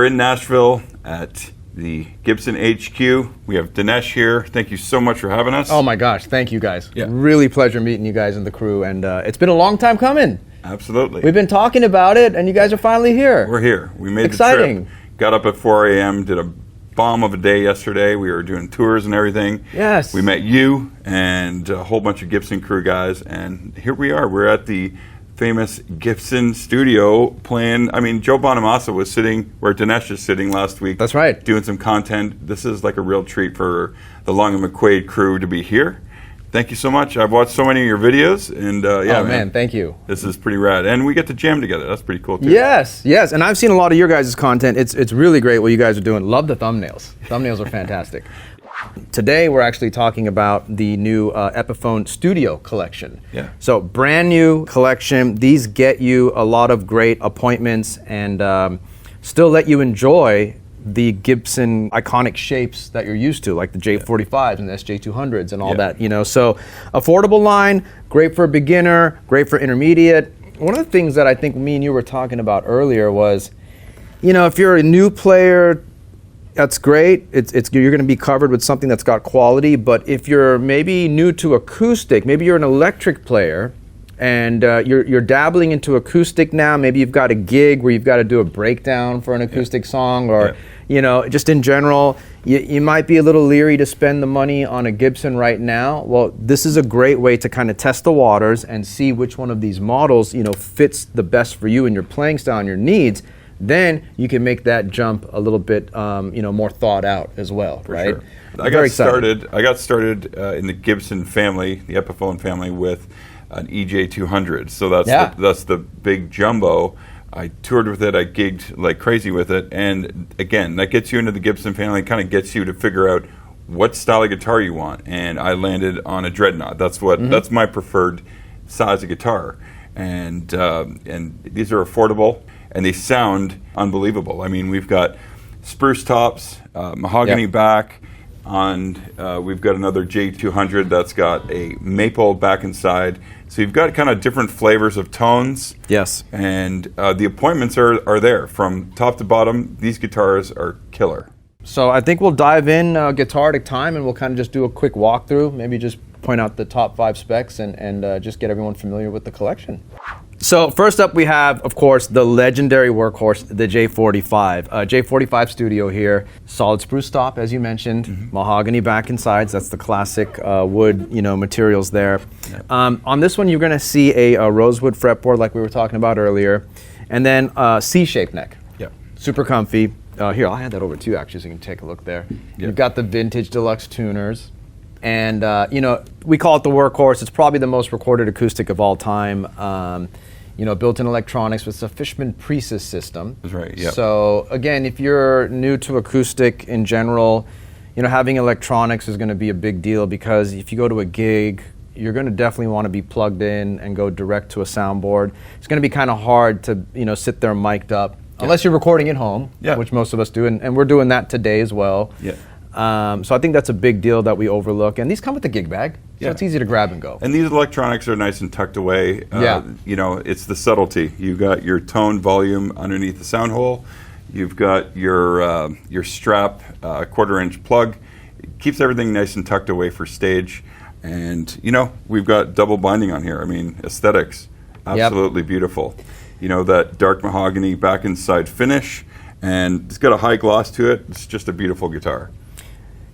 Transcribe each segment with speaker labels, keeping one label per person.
Speaker 1: We're in Nashville at the Gibson HQ. We have Dinesh here. Thank you so much for having us.
Speaker 2: Oh my gosh, thank you guys.
Speaker 1: Yeah.
Speaker 2: Really pleasure meeting you guys and the crew, and it's been a long time coming.
Speaker 1: Absolutely.
Speaker 2: We've been talking about it, and you guys are finally here.
Speaker 1: We're here. We made
Speaker 2: Exciting.
Speaker 1: the trip. Got up at 4 a.m., did a bomb of a day yesterday. We were doing tours and everything.
Speaker 2: Yes.
Speaker 1: We met you and a whole bunch of Gibson crew guys, and here we are. We're at the famous Gibson studio playing. I mean, Joe Bonamassa was sitting where Dinesh is sitting last week.
Speaker 2: That's right.
Speaker 1: Doing some content. This is like a real treat for the Long and McQuaid crew to be here. Thank you so much. I've watched so many of your videos, and yeah,
Speaker 2: oh man, thank you.
Speaker 1: This is pretty rad, and we get to jam together. That's pretty cool too.
Speaker 2: Yes, yes, and I've seen a lot of your guys' content. It's really great what you guys are doing. Love the thumbnails. Thumbnails are fantastic. Today we're actually talking about the new Epiphone Studio collection.
Speaker 1: Yeah.
Speaker 2: So brand new collection. These get you a lot of great appointments and still let you enjoy the Gibson iconic shapes that you're used to, like the J45s and the SJ200s and all that, you know. So affordable line, great for a beginner, great for intermediate. One of the things that I think me and you were talking about earlier was, you know, if you're a new player, that's great. You're going to be covered with something that's got quality. But if you're maybe new to acoustic, maybe you're an electric player, and you're dabbling into acoustic now. Maybe you've got a gig where you've got to do a breakdown for an acoustic song, or you know, just in general, you might be a little leery to spend the money on a Gibson right now. Well, this is a great way to kind of test the waters and see which one of these models, you know, fits the best for you and your playing style and your needs. Then you can make that jump a little bit, you know, more thought out as well,
Speaker 1: For
Speaker 2: right?
Speaker 1: sure. I got started in the Gibson family, the Epiphone family, with an EJ200. So that's the big jumbo. I toured with it. I gigged like crazy with it. And again, that gets you into the Gibson family. Kind of gets you to figure out what style of guitar you want. And I landed on a Dreadnought. That's my preferred size of guitar. And these are affordable. And they sound unbelievable. I mean, we've got spruce tops, mahogany back. We've got another J200 that's got a maple back and side. So you've got kind of different flavors of tones.
Speaker 2: Yes.
Speaker 1: And the appointments are there from top to bottom. These guitars are killer.
Speaker 2: So I think we'll dive in guitar at a time, and we'll kind of just do a quick walkthrough. Maybe just point out the top 5 specs and just get everyone familiar with the collection. So first up we have, of course, the legendary workhorse, the J45. J45 Studio here, solid spruce top, as you mentioned, mahogany back and sides. That's the classic wood, you know, materials there. Yeah. On this one, you're going to see a rosewood fretboard, like we were talking about earlier, and then C-shaped neck.
Speaker 1: Yeah.
Speaker 2: Super comfy. Here, I'll hand that over to you actually, so you can take a look there. Yep. You've got the vintage deluxe tuners. And, you know, we call it the workhorse. It's probably the most recorded acoustic of all time. You know, built-in electronics with a Fishman Precis system.
Speaker 1: That's right, yeah.
Speaker 2: So, again, if you're new to acoustic in general, you know, having electronics is going to be a big deal, because if you go to a gig, you're going to definitely want to be plugged in and go direct to a soundboard. It's going to be kind of hard to, you know, sit there mic'd up, unless you're recording at home, which most of us do, and we're doing that today as well. Yeah. So I think that's a big deal that we overlook. And these come with the gig bag, so it's easy to grab and go.
Speaker 1: And these electronics are nice and tucked away. You know, it's the subtlety. You've got your tone volume underneath the sound hole. You've got your strap, 1/4-inch plug. It keeps everything nice and tucked away for stage. And, you know, we've got double binding on here. I mean, aesthetics, absolutely beautiful. You know, that dark mahogany back and side finish. And it's got a high gloss to it. It's just a beautiful guitar.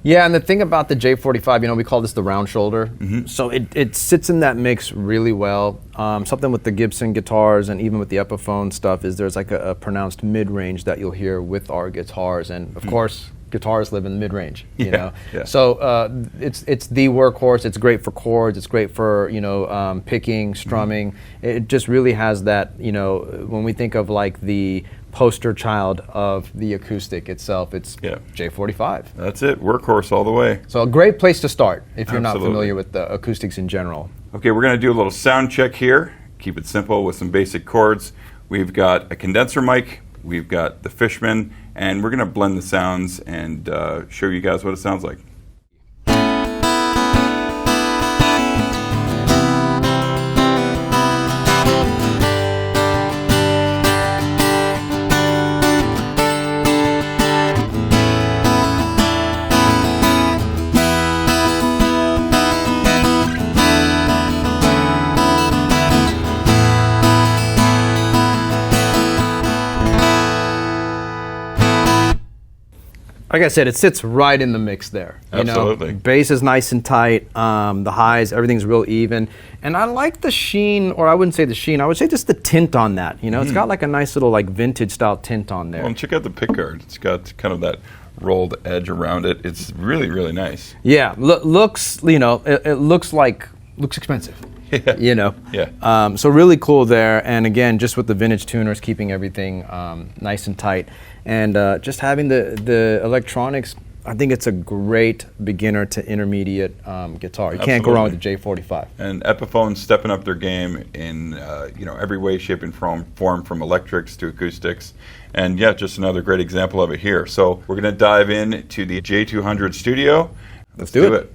Speaker 2: Yeah, and the thing about the J45, you know, we call this the round shoulder. So it sits in that mix really well. Something with the Gibson guitars and even with the Epiphone stuff is there's like a pronounced mid-range that you'll hear with our guitars. And of course, guitars live in the mid-range, you know. Yeah. So it's the workhorse. It's great for chords. It's great for, you know, picking, strumming. It just really has that, you know, when we think of like the poster child of the acoustic itself, it's J45.
Speaker 1: That's it, workhorse all the way.
Speaker 2: So a great place to start if you're not familiar with the acoustics in general.
Speaker 1: Okay, we're going to do a little sound check here. Keep it simple with some basic chords. We've got a condenser mic, we've got the Fishman, and we're going to blend the sounds and show you guys what it sounds like.
Speaker 2: like I said, it sits right in the mix there.
Speaker 1: Absolutely.
Speaker 2: Bass is nice and tight. The highs, everything's real even. And I like the sheen, or I wouldn't say the sheen, I would say just the tint on that. It's got like a nice little like vintage style tint on there.
Speaker 1: Well, and check out the pickguard. It's got kind of that rolled edge around it. It's really, really nice.
Speaker 2: Yeah, looks, it looks expensive.
Speaker 1: Yeah.
Speaker 2: So really cool there. And again, just with the vintage tuners, keeping everything nice and tight. And just having the electronics, I think it's a great beginner to intermediate guitar. You can't go wrong with the J45.
Speaker 1: And Epiphone stepping up their game in every way, shape, and form, from electrics to acoustics. And yeah, just another great example of it here. So we're going to dive into the J200 Studio.
Speaker 2: Let's do it.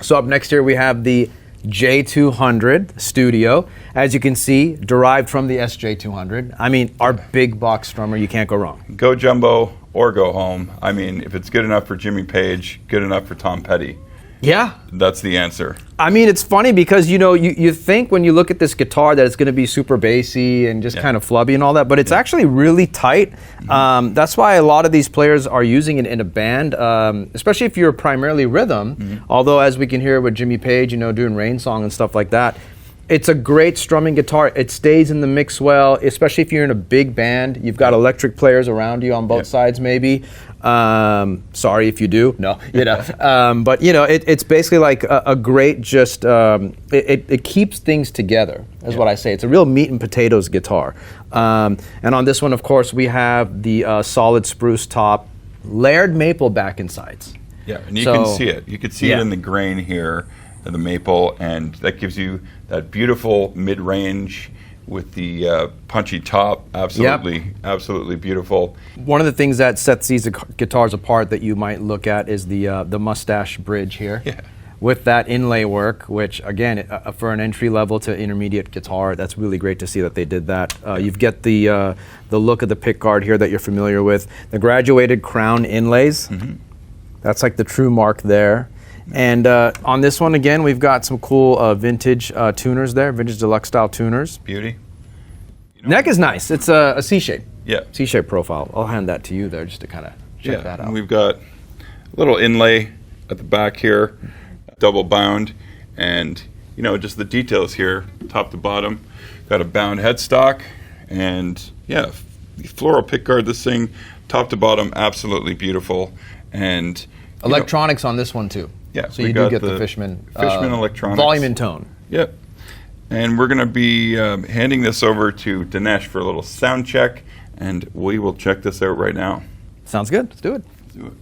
Speaker 2: So up next here we have the J200 Studio. As you can see, derived from the SJ200. I mean, our big box strummer, you can't go wrong.
Speaker 1: Go jumbo or go home. I mean, if it's good enough for Jimmy Page, good enough for Tom Petty.
Speaker 2: Yeah.
Speaker 1: That's the answer.
Speaker 2: I mean, it's funny because, you think when you look at this guitar that it's going to be super bassy and just kind of flubby and all that, but it's actually really tight. That's why a lot of these players are using it in a band, especially if you're primarily rhythm. Although, as we can hear with Jimmy Page, doing Rain Song and stuff like that, it's a great strumming guitar. It stays in the mix well, especially if you're in a big band. You've got electric players around you on both sides, maybe. Sorry if you do. No, but it's basically like a great just. It keeps things together. Is what I say. It's a real meat and potatoes guitar. And on this one, of course, we have the solid spruce top, layered maple back and sides.
Speaker 1: Yeah, and you can see it. You can see it in the grain here, the maple, and that gives you that beautiful mid-range with the punchy top. Absolutely beautiful.
Speaker 2: One of the things that sets these guitars apart that you might look at is the mustache bridge here.
Speaker 1: Yeah.
Speaker 2: With that inlay work, which again, for an entry level to intermediate guitar, that's really great to see that they did that. You've got the look of the pickguard here that you're familiar with. The graduated crown inlays. That's like the true mark there. And on this one, again, we've got some cool vintage tuners there, vintage deluxe style tuners.
Speaker 1: Beauty.
Speaker 2: Neck is nice. It's a C-shape.
Speaker 1: Yeah.
Speaker 2: C-shape profile. I'll hand that to you there just to kind of check that out.
Speaker 1: And we've got a little inlay at the back here, double bound, and just the details here, top to bottom. Got a bound headstock, and the floral pickguard. This thing, top to bottom, absolutely beautiful. And
Speaker 2: electronics on this one too.
Speaker 1: Yeah,
Speaker 2: so you do get the Fishman
Speaker 1: electronics.
Speaker 2: Volume and tone.
Speaker 1: Yep. And we're going to be handing this over to Dinesh for a little sound check, and we will check this out right now.
Speaker 2: Sounds good. Let's do it.
Speaker 1: Let's do it.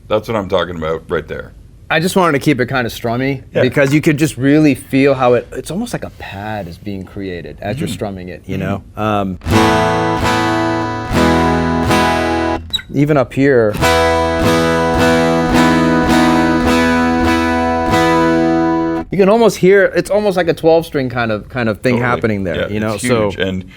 Speaker 1: That's what I'm talking about right there.
Speaker 2: I just wanted to keep it kind of strummy because you could just really feel how it's almost like a pad is being created as you're strumming it, Even up here. You can almost hear, it's almost like a 12-string kind of thing happening there,
Speaker 1: It's huge. And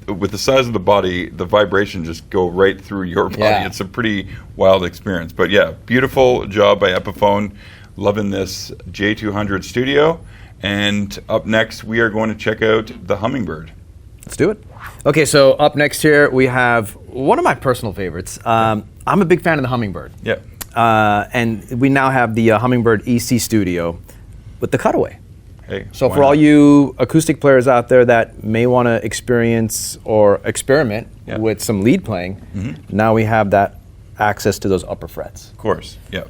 Speaker 1: with the size of the body, the vibration just go right through your body. Yeah. It's a pretty wild experience. But beautiful job by Epiphone. Loving this J200 Studio. And up next, we are going to check out the Hummingbird.
Speaker 2: Let's do it. Okay, so up next here, we have one of my personal favorites. I'm a big fan of the Hummingbird.
Speaker 1: Yeah.
Speaker 2: And we now have the Hummingbird EC Studio with the cutaway.
Speaker 1: Hey,
Speaker 2: so for all you acoustic players out there that may want to experience or experiment with some lead playing, now we have that access to those upper frets.
Speaker 1: Of course, yeah.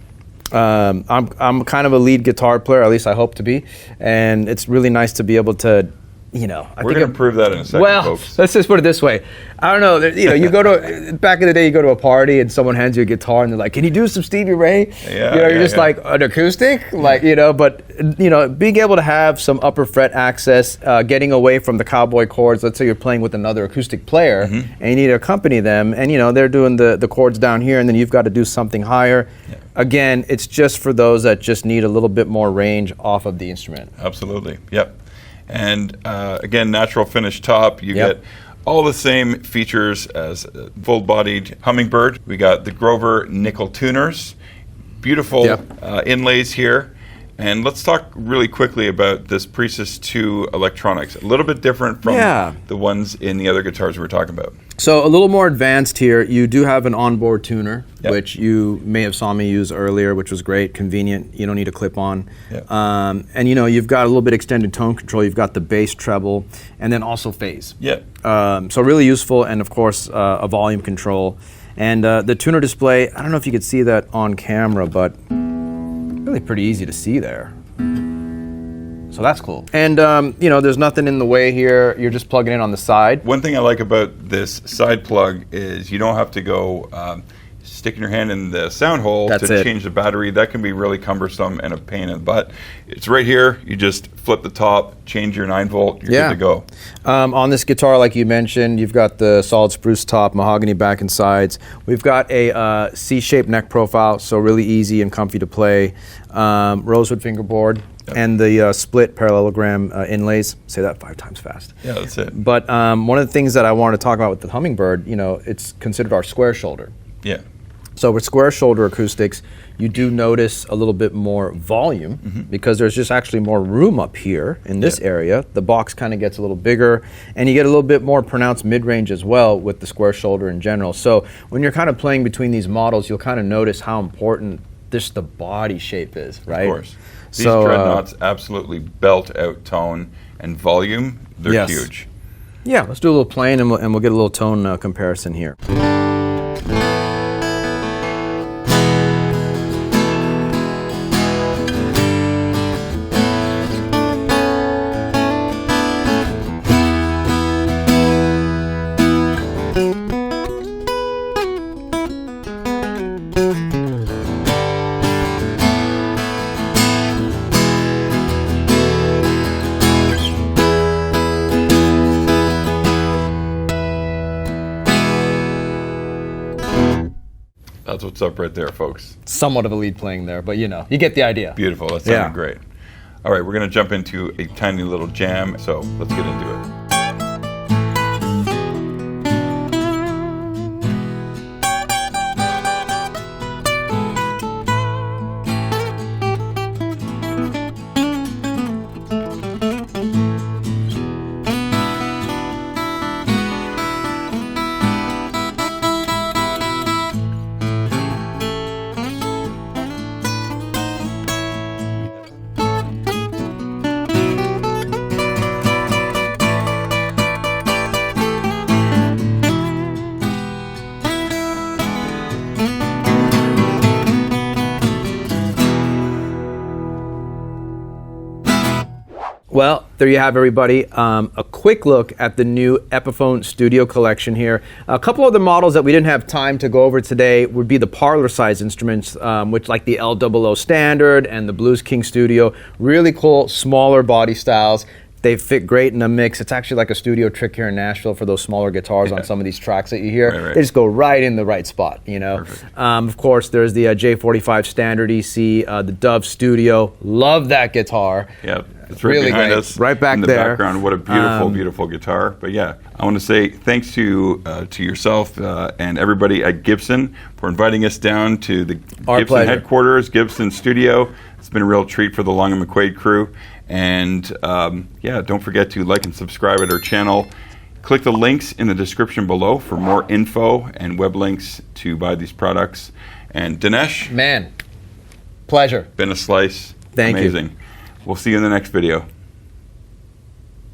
Speaker 2: I'm kind of a lead guitar player, at least I hope to be, and it's really nice to be able to you know,
Speaker 1: we're going to prove that in a second,
Speaker 2: well,
Speaker 1: folks.
Speaker 2: Let's just put it this way. I don't know. You know, you go to back in the day, you go to a party and someone hands you a guitar and they're like, "Can you do some Stevie Ray?"
Speaker 1: Yeah,
Speaker 2: you know, you're just like an acoustic, like, you know. But you know, being able to have some upper fret access, getting away from the cowboy chords. Let's say you're playing with another acoustic player and you need to accompany them, and you know they're doing the chords down here, and then you've got to do something higher. Yeah. Again, it's just for those that just need a little bit more range off of the instrument.
Speaker 1: Absolutely. Yep. And again, natural finish top. You get all the same features as full-bodied Hummingbird. We got the Grover nickel tuners. Beautiful inlays here. And let's talk really quickly about this Precis 2 electronics. A little bit different from the ones in the other guitars we were talking about.
Speaker 2: So a little more advanced here. You do have an onboard tuner, which you may have saw me use earlier, which was great, convenient. You don't need a clip-on. And you know, you've got a little bit extended tone control. You've got the bass, treble, and then also phase. So really useful, and of course, a volume control. And the tuner display, I don't know if you could see that on camera, but really pretty easy to see there. So that's cool. And you know, there's nothing in the way here. You're just plugging in on the side.
Speaker 1: One thing I like about this side plug is you don't have to go sticking your hand in the sound hole to change the battery. That can be really cumbersome and a pain in the butt. It's right here. You just flip the top, change your 9-volt, you're good to go.
Speaker 2: On this guitar, like you mentioned, you've got the solid spruce top, mahogany back and sides. We've got a C-shaped neck profile, so really easy and comfy to play. Rosewood fingerboard. And the split parallelogram inlays. Say that 5 times fast.
Speaker 1: Yeah, that's it.
Speaker 2: But one of the things that I wanted to talk about with the Hummingbird, you know, it's considered our square shoulder.
Speaker 1: Yeah.
Speaker 2: So with square shoulder acoustics, you do notice a little bit more volume because there's just actually more room up here in this area. The box kind of gets a little bigger, and you get a little bit more pronounced mid-range as well with the square shoulder in general. So when you're kind of playing between these models, you'll kind of notice how important just the body shape is, right?
Speaker 1: Of course. These dreadnoughts absolutely belt out tone and volume. They're huge.
Speaker 2: Yeah, let's do a little playing and we'll get a little tone comparison here.
Speaker 1: That's what's up right there, folks.
Speaker 2: Somewhat of a lead playing there, but you know, you get the idea.
Speaker 1: Beautiful. That sounded great. All right, we're going to jump into a tiny little jam, so let's get into it.
Speaker 2: Well, there you have everybody. A quick look at the new Epiphone Studio collection here. A couple of the models that we didn't have time to go over today would be the parlor-sized instruments, which like the L00 Standard and the Blues King Studio. Really cool, smaller body styles. They fit great in a mix. It's actually like a studio trick here in Nashville for those smaller guitars on some of these tracks that you hear. They just go right in the right spot, you know. Of course, there's the J45 Standard EC, the Dove Studio. Love that guitar.
Speaker 1: Yep. It's right really behind us,
Speaker 2: right back
Speaker 1: in the
Speaker 2: there.
Speaker 1: background. What a beautiful, beautiful guitar. But yeah, I want to say thanks to yourself and everybody at Gibson for inviting us down to the Gibson headquarters, Gibson Studio. It's been a real treat for the Long and McQuaid crew. And yeah, don't forget to like and subscribe at our channel. Click the links in the description below for more info and web links to buy these products. And Dinesh,
Speaker 2: man, pleasure.
Speaker 1: Been a slice.
Speaker 2: Thank you.
Speaker 1: Amazing. We'll see you in the next video.